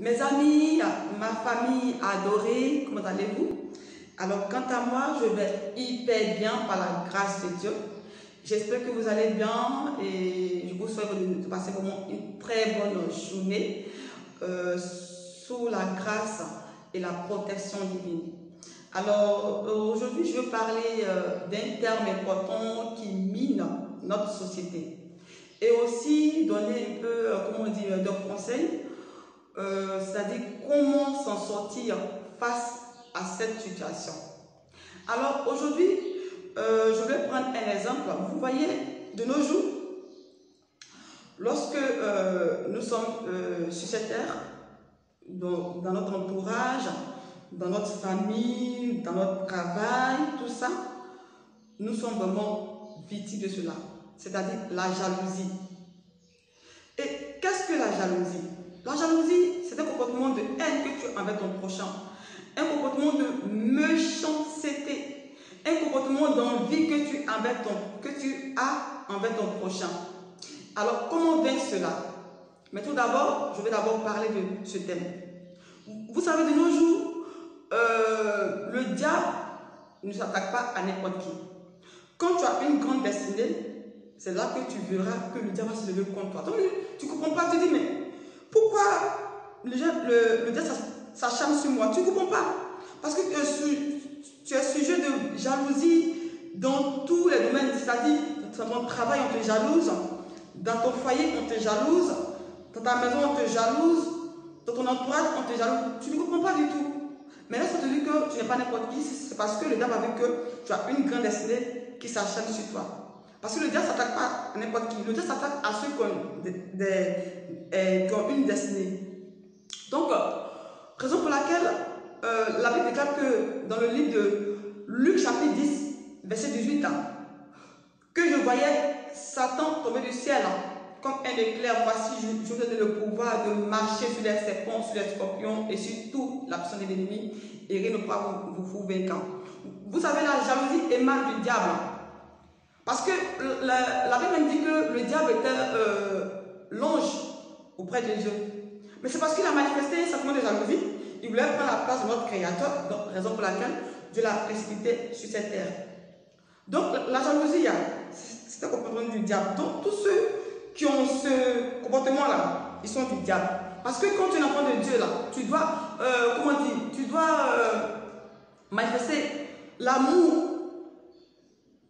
Mes amis, ma famille adorée, comment allez-vous? Alors, quant à moi, je vais hyper bien par la grâce de Dieu. J'espère que vous allez bien et je vous souhaite de passer vraiment une très bonne journée sous la grâce et la protection divine. Alors, aujourd'hui, je veux parler d'un terme important qui mine notre société et aussi donner un peu, comment dire, de conseils. C'est-à-dire comment s'en sortir face à cette situation. Alors aujourd'hui, je vais prendre un exemple. Vous voyez, de nos jours, lorsque nous sommes sur cette terre, dans notre entourage, dans notre famille, dans notre travail, tout ça, nous sommes vraiment victimes de cela, c'est-à-dire la jalousie. Et qu'est-ce que la jalousie? La jalousie, c'est un comportement de haine que tu as envers ton prochain, un comportement de méchanceté, un comportement d'envie que tu as envers ton prochain. Alors, comment vaincre cela? Mais tout d'abord, je vais d'abord parler de ce thème. Vous savez, de nos jours, le diable ne s'attaque pas à n'importe qui. Quand tu as une grande destinée, c'est là que tu verras que le diable va se lever contre toi. Donc, tu ne comprends pas, tu te dis, mais pourquoi le diable s'acharne sur moi? Tu ne comprends pas. Parce que tu es sujet de jalousie dans tous les domaines. C'est-à-dire, dans ton travail, on te jalouse. Dans ton foyer, on te jalouse. Dans ta maison, on te jalouse. Dans ton entourage, on te jalouse. Tu ne comprends pas du tout. Mais là, ça te dit que tu n'es pas n'importe qui. C'est parce que le diable a vu que tu as une grande destinée qui s'acharne sur toi. Parce que le diable ne s'attaque pas à n'importe qui. Le diable s'attaque à ceux qui ont une destinée. Donc, raison pour laquelle la Bible déclare que dans le livre de Luc chapitre 10, verset 18, que je voyais Satan tomber du ciel comme un éclair. Voici, je vous donne le pouvoir de marcher sur les serpents, sur les scorpions et sur toute la puissance de l'ennemi et rien ne pourra vous vaincre. Vous savez, la jalousie émane du diable. Parce que la Bible dit que le diable était l'ange auprès de Dieu. Mais c'est parce qu'il a manifesté un sentiment de jalousie. Il voulait prendre la place de notre Créateur, donc, raison pour laquelle Dieu l'a précipité sur cette terre. Donc la jalousie, c'est un comportement du diable. Donc tous ceux qui ont ce comportement-là, ils sont du diable. Parce que quand tu es un enfant de Dieu, là, tu dois, manifester l'amour.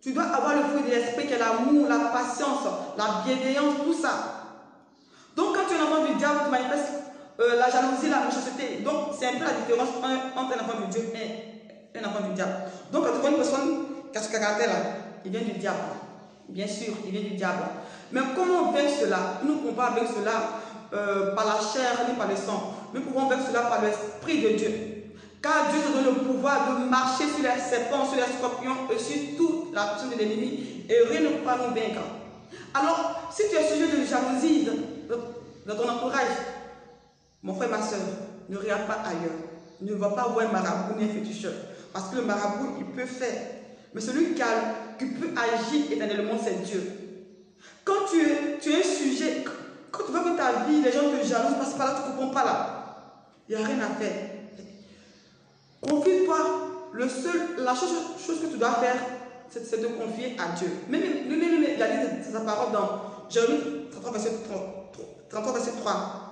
Tu dois avoir le fruit de l'esprit qui est l'amour, la patience, la bienveillance, tout ça. Donc quand tu es un enfant du diable, tu manifestes la jalousie, la méchanceté. Donc c'est un peu la différence entre un enfant de Dieu et un enfant du diable. Donc quand tu vois une personne qui a ce caractère-là, il vient du diable. Bien sûr, il vient du diable. Mais comment vaincre cela? Nous ne pouvons pas vaincre cela par la chair ni par le sang. Nous pouvons vaincre cela par l'Esprit de Dieu. Car Dieu te donne le pouvoir de marcher sur les serpents, sur les scorpions et sur toute la puissance de l'ennemi et rien ne pourra nous vaincre. Alors, si tu es sujet de jalousie dans ton entourage, mon frère, ma soeur, ne regarde pas ailleurs. Ne va pas voir un marabout ni un féticheur. Parce que le marabout, il peut faire. Mais celui qui peut agir éternellement, c'est Dieu. Quand tu es un sujet, quand tu vois que ta vie, les gens te jalousent, parce que par là, tu ne comprends pas là. Il n'y a rien à faire. Confie-toi. La chose que tu dois faire, c'est de te confier à Dieu. Même il a dit sa parole dans Jérémie 33, verset 3.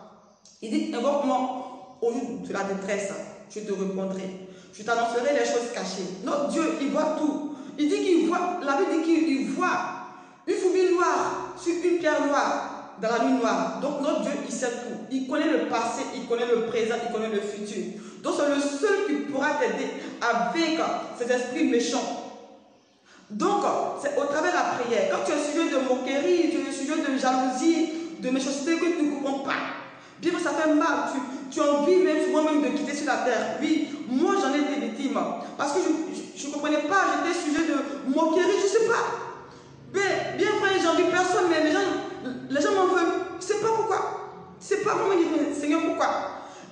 Il dit, invoque-moi au jour de la détresse, je te répondrai. Je t'annoncerai les choses cachées. Notre Dieu, il voit tout. Il dit qu'il voit, la Bible dit qu'il voit une fourmi noire sur une pierre noire dans la nuit noire. Donc notre Dieu, il sait tout. Il connaît le passé, il connaît le présent, il connaît le futur. Donc c'est le seul qui pourra t'aider à vaincre ces esprits méchants. Donc, c'est au travers de la prière. Quand tu es sujet de moquerie, tu es sujet de jalousie, de méchanceté que tu ne comprends pas. Bien que ça fait mal, tu as envie même souvent même de quitter sur la terre. Oui, moi j'en ai été victime. Parce que je ne comprenais pas, j'étais sujet de moquerie, je ne sais pas. Mais bien vrai, j'ai envie personne, mais les gens m'en veulent. Je ne sais pas pourquoi. C'est pas vraiment dire, Seigneur, pourquoi.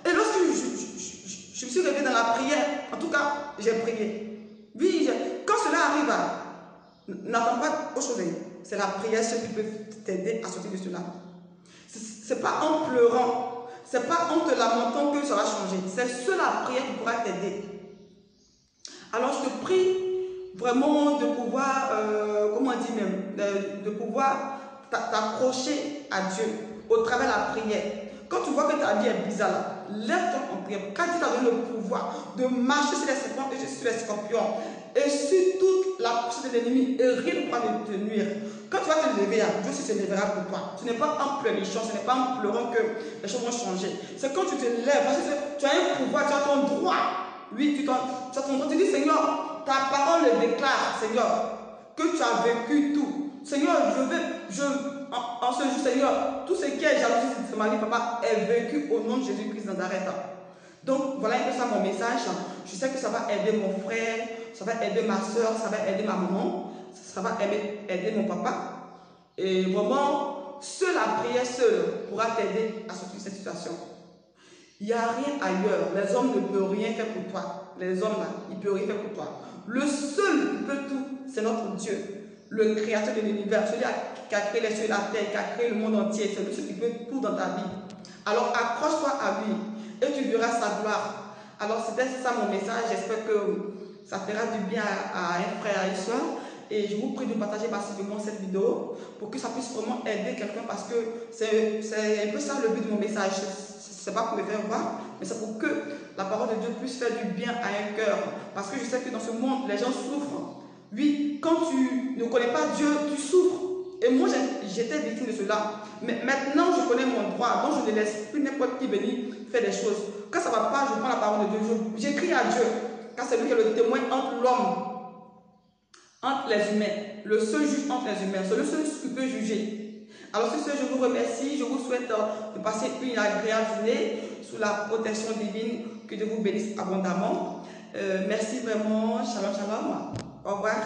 Et lorsque je me suis réveillée dans la prière, en tout cas, j'ai prié. Oui, quand cela arrive, n'attends pas autre chose. C'est la prière, ce qui peut t'aider à sortir de cela. Ce n'est pas en pleurant, c'est pas en te lamentant que ça va changer. C'est seule la prière qui pourra t'aider. Alors je te prie vraiment de pouvoir, comment on dit même, de pouvoir t'accrocher à Dieu au travers de la prière. Quand tu vois que ta vie est bizarre, lève-toi en prière. Quand Dieu t'a donné le pouvoir de marcher sur les serpents et sur les scorpions et sur toute la puissance de l'ennemi et rien ne pourra te nuire. Quand tu vas te lever, Dieu se lèvera pour toi. Ce n'est pas en pleurnichant, ce n'est pas en pleurant que les choses vont changer. C'est quand tu te lèves, parce que tu as un pouvoir, tu as ton droit. Oui, tu as ton droit. Tu dis, Seigneur, ta parole le déclare, Seigneur, que tu as vécu tout. Seigneur, en ce jour, Seigneur, tout ce qui est jalousie de ma vie, papa, est vécu au nom de Jésus-Christ Nazareth. Donc, voilà un peu ça mon message. Je sais que ça va aider mon frère, ça va aider ma soeur, ça va aider ma maman, ça va aider mon papa. Et vraiment, seule la prière seule pourra t'aider à sortir de cette situation. Il n'y a rien ailleurs. Les hommes ne peuvent rien faire pour toi. Les hommes, là, ils ne peuvent rien faire pour toi. Le seul qui peut tout, c'est notre Dieu. Le créateur de l'univers, celui qui a créé les cieux et la terre, qui a créé le monde entier, c'est lui qui peut tout dans ta vie. Alors accroche-toi à lui et tu verras sa gloire. Alors c'était ça mon message, j'espère que ça fera du bien à un frère et une soeur. Et je vous prie de partager massivement cette vidéo pour que ça puisse vraiment aider quelqu'un parce que c'est un peu ça le but de mon message. C'est pas pour me faire voir, mais c'est pour que la parole de Dieu puisse faire du bien à un cœur. Parce que je sais que dans ce monde, les gens souffrent. Oui, quand tu ne connais pas Dieu, tu souffres. Et moi, j'étais victime de cela. Mais maintenant, je connais mon droit. Donc, je ne laisse plus n'importe qui venir faire des choses. Quand ça ne va pas, je prends la parole de Dieu. J'écris à Dieu. Car c'est lui qui est le témoin entre l'homme, entre les humains. Le seul juge entre les humains. C'est le seul qui peut juger. Alors, sur ce, je vous remercie. Je vous souhaite de passer une agréable journée sous la protection divine. Que Dieu vous bénisse abondamment. Merci vraiment. Shalom, shalom. Au revoir.